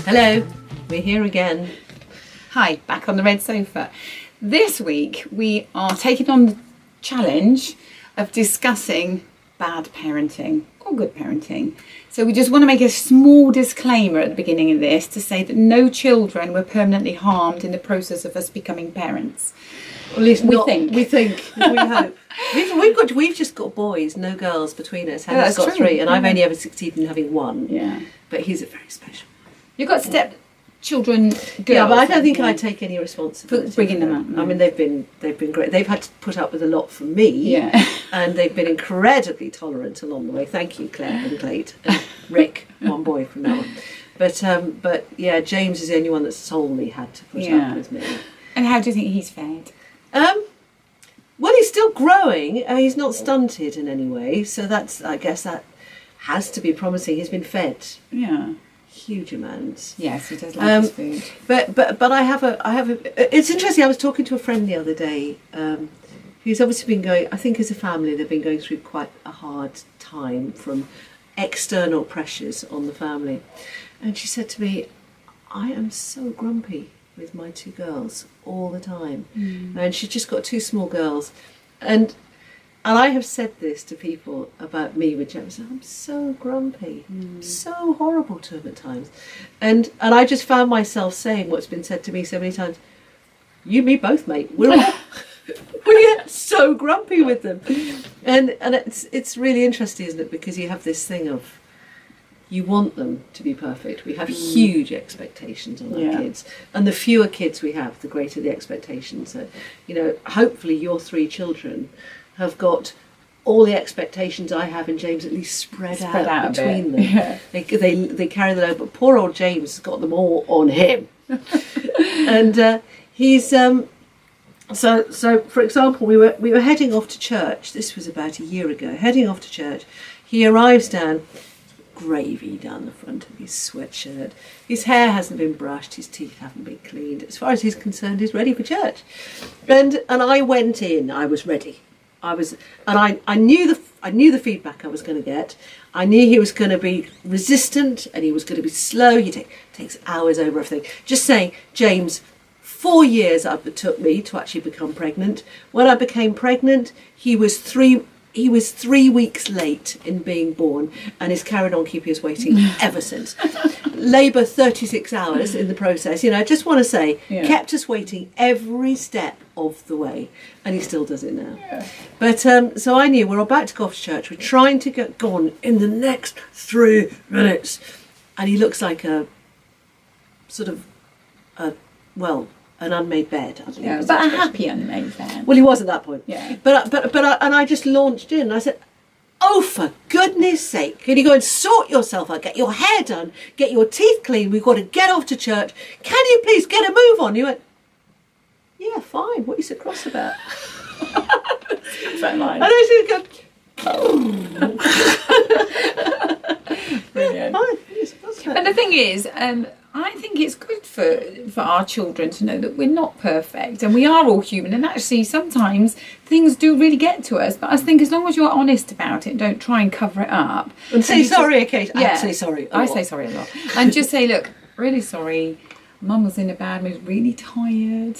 Hello, we're here again. Hi, back on the red sofa. This week we are taking on the challenge of discussing bad parenting or good parenting. So we just want to make a small disclaimer at the beginning of this to say that no children were permanently harmed in the process of us becoming parents. At least we think. We hope. We've just got boys, no girls between us. Heather's got true. 3, and I've only ever succeeded in having 1. Yeah. But he's a very special. You've got stepchildren, girls. Yeah, but I don't think I'd take any responsibility for bringing them up. I mean, they've been great. They've had to put up with a lot from me. Yeah. And they've been incredibly tolerant along the way. Thank you, Claire and Glade. And Rick, one boy from now on. But yeah, James is the only one that solely had to put up with me. And how do you think he's fared? Well, he's still growing. He's not stunted in any way, so I guess that has to be promising. He's been fed huge amounts. Yes, he does like his food. But I have a. It's interesting. I was talking to a friend the other day, who's obviously been going. I think as a family, they've been going through quite a hard time from external pressures on the family, and she said to me, "I am so grumpy with my 2 girls all the time." And she's just got 2 small girls, and I have said this to people about me with James. I'm so grumpy, so horrible to him at times, and I just found myself saying what's been said to me so many times. You, me, both, mate. We get so grumpy with them, and it's really interesting, isn't it? Because you have this thing of, you want them to be perfect. We have huge expectations on our kids, and the fewer kids we have, the greater the expectations. So, hopefully your 3 children have got all the expectations I have in James at least spread out between them. Yeah. They carry the load, but poor old James has got them all on him. And he's so for example, we were heading off to church. This was about a year ago. Heading off to church, he arrives down. Gravy down the front of his sweatshirt. His hair hasn't been brushed, his teeth haven't been cleaned. As far as he's concerned, he's ready for church. And I went in, I was ready. I knew the feedback I was going to get. I knew he was going to be resistant and he was going to be slow. He takes hours over everything. Just saying, James, 4 years it took me to actually become pregnant. When I became pregnant, he was 3 weeks late in being born, and he's carried on keeping us waiting ever since. Labour 36 hours in the process. I just want to say, kept us waiting every step of the way, and he still does it now. Yeah. But so I knew we're about to go off to church. We're trying to get gone in the next 3 minutes, and he looks like a sort of an unmade bed. But a happy unmade bed. Well, he was at that point. Yeah. But I just launched in. I said, "Oh, for goodness sake, can you go and sort yourself out? Get your hair done, get your teeth clean. We've got to get off to church. Can you please get a move on?" He went, "Yeah, fine. What are you so cross about?" That line. And I just go, brilliant. But the thing is, I think it's good for our children to know that we're not perfect and we are all human, and actually sometimes things do really get to us, but I think as long as you're honest about it and don't try and cover it up and say sorry occasionally. I say sorry I say sorry a lot, and just say, look, really sorry, Mum was in a bad mood, really tired,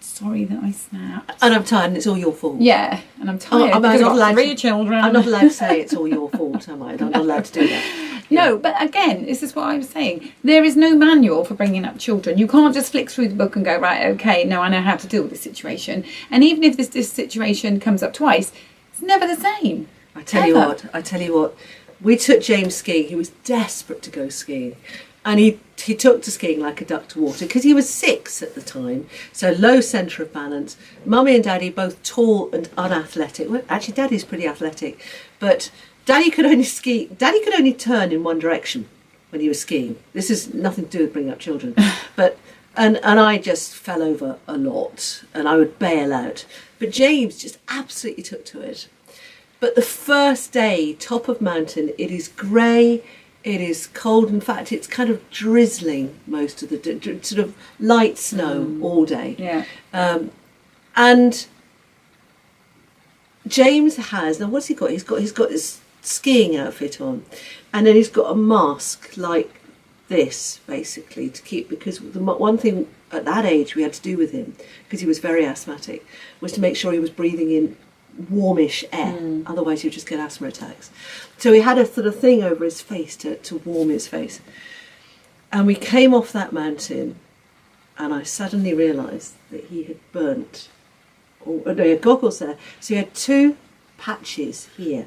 sorry that I snapped, and I'm tired and it's all your fault. Yeah, and I'm tired because I've got 3 children. I'm not allowed to say it's all your fault, am I? I'm not allowed to do that. No, but again, this is what I was saying. There is no manual for bringing up children. You can't just flick through the book and go, right, okay, no, I know how to deal with this situation. And even if this situation comes up twice, it's never the same. I tell you what. We took James skiing. He was desperate to go skiing. And he took to skiing like a duck to water because he was 6 at the time. So low centre of balance. Mummy and Daddy both tall and unathletic. Well, actually, Daddy's pretty athletic. But Daddy could only turn in one direction when he was skiing. This is nothing to do with bringing up children. But and I just fell over a lot and I would bail out. But James just absolutely took to it. But the first day, top of mountain, it is grey, it is cold. In fact, it's kind of drizzling most of the day, sort of light snow all day. Yeah. And James has, now what's he got? He's got this skiing outfit on, and then he's got a mask like this, basically, to keep, because one thing at that age we had to do with him, because he was very asthmatic, was to make sure he was breathing in warmish air, otherwise he'd just get asthma attacks. So he had a sort of thing over his face to warm his face. And we came off that mountain, and I suddenly realised that he had burnt, no, he had goggles there, so he had 2 patches here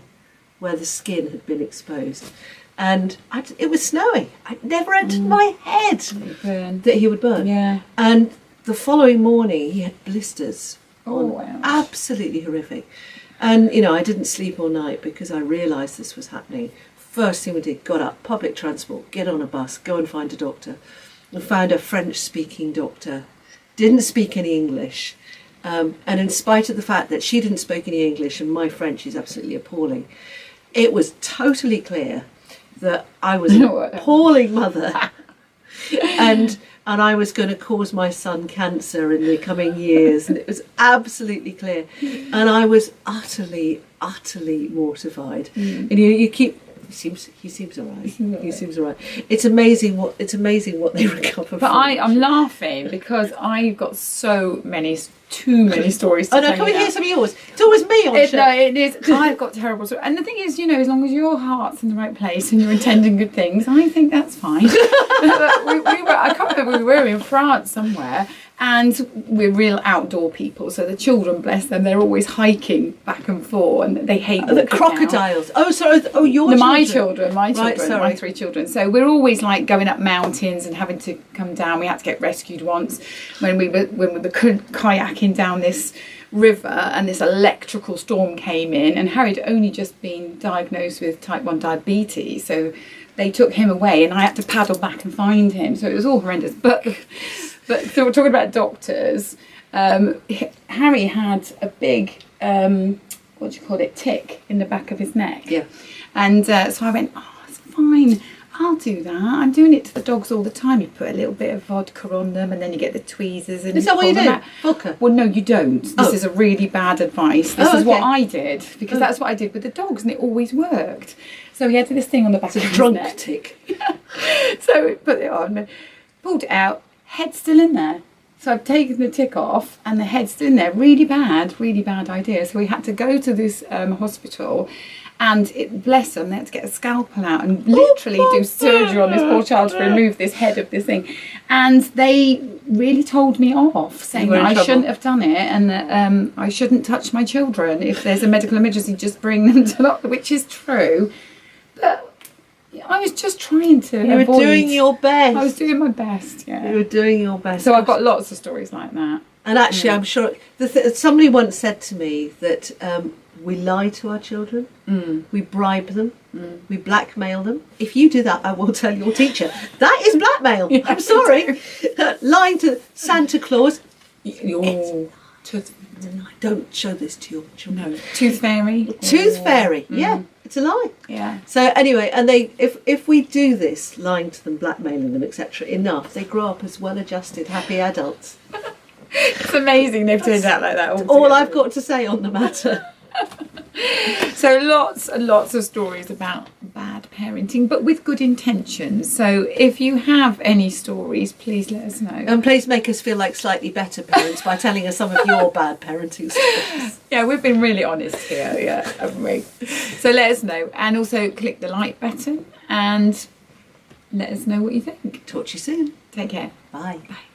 where the skin had been exposed. And it was snowing. It never entered my head that he would burn. Yeah. And the following morning, he had blisters. Oh, wow. Absolutely horrific. And, you know, I didn't sleep all night because I realised this was happening. First thing we did, got up, public transport, get on a bus, go and find a doctor. We found a French-speaking doctor. Didn't speak any English. And in spite of the fact that she didn't speak any English and my French is absolutely appalling, it was totally clear that I was an appalling mother and I was going to cause my son cancer in the coming years, and it was absolutely clear. And I was utterly mortified. And you keep... He seems all right. He seems all right. It's amazing what they recover from. But I'm laughing because I've got too many stories to Oh tell no, can we you hear now. some of yours? It's always me on show. No, it is. I've got terrible stories. And the thing is, you know, as long as your heart's in the right place and you're intending good things, I think that's fine. I can't remember, we were in France somewhere, and we're real outdoor people. So the children, bless them, they're always hiking back and forth, and they hate The walking crocodiles. now. Oh, sorry. Oh, your No, children. my Right, children, sorry. my 3 children. So we're always like going up mountains and having to come down. We had to get rescued once when we were kayaking down this river, and this electrical storm came in, and Harry had only just been diagnosed with type 1 diabetes, so they took him away and I had to paddle back and find him. So it was all horrendous. But so we're talking about doctors. Harry had a big tick in the back of his neck. Yeah. And so I went, oh, it's fine, I'll do that. I'm doing it to the dogs all the time. You put a little bit of vodka on them, and then you get the tweezers. And Is that what you do? Vodka? Well, no, you don't. This is a really bad advice. This is what I did, because that's what I did with the dogs, and it always worked. So he had this thing on the back of his Drunk neck. tick. So put it on, pulled it out, head still in there. So I've taken the tick off and the head's still in there. Really bad idea. So we had to go to this hospital, and bless them, they had to get a scalpel out and literally do surgery on this poor child to remove this head of this thing. And they really told me off, saying that I shouldn't have done it, and that I shouldn't touch my children. If there's a medical emergency, just bring them to the doctor, which is true. But I was just trying to You were avoid. doing your best. I was doing my best, yeah. You were doing your best. So I've got lots of stories like that. And actually, I'm sure somebody once said to me that we lie to our children, we bribe them, we blackmail them. If you do that, I will tell your teacher. That is blackmail. Yeah, I'm sorry. Lying to Santa Claus. Don't show this to your children. No, tooth fairy. Tooth fairy. Yeah, it's a lie. Yeah. So anyway, and if we do this, lying to them, blackmailing them, etc., enough, they grow up as well-adjusted, happy adults. It's amazing they've turned out like that. All I've got to say on the matter. So lots and lots of stories about bad parenting, but with good intentions. So if you have any stories, please let us know. And please make us feel like slightly better parents by telling us some of your bad parenting stories. Yeah, we've been really honest here, yeah, haven't we? So let us know. And also click the like button and let us know what you think. Talk to you soon. Take care. Bye. Bye.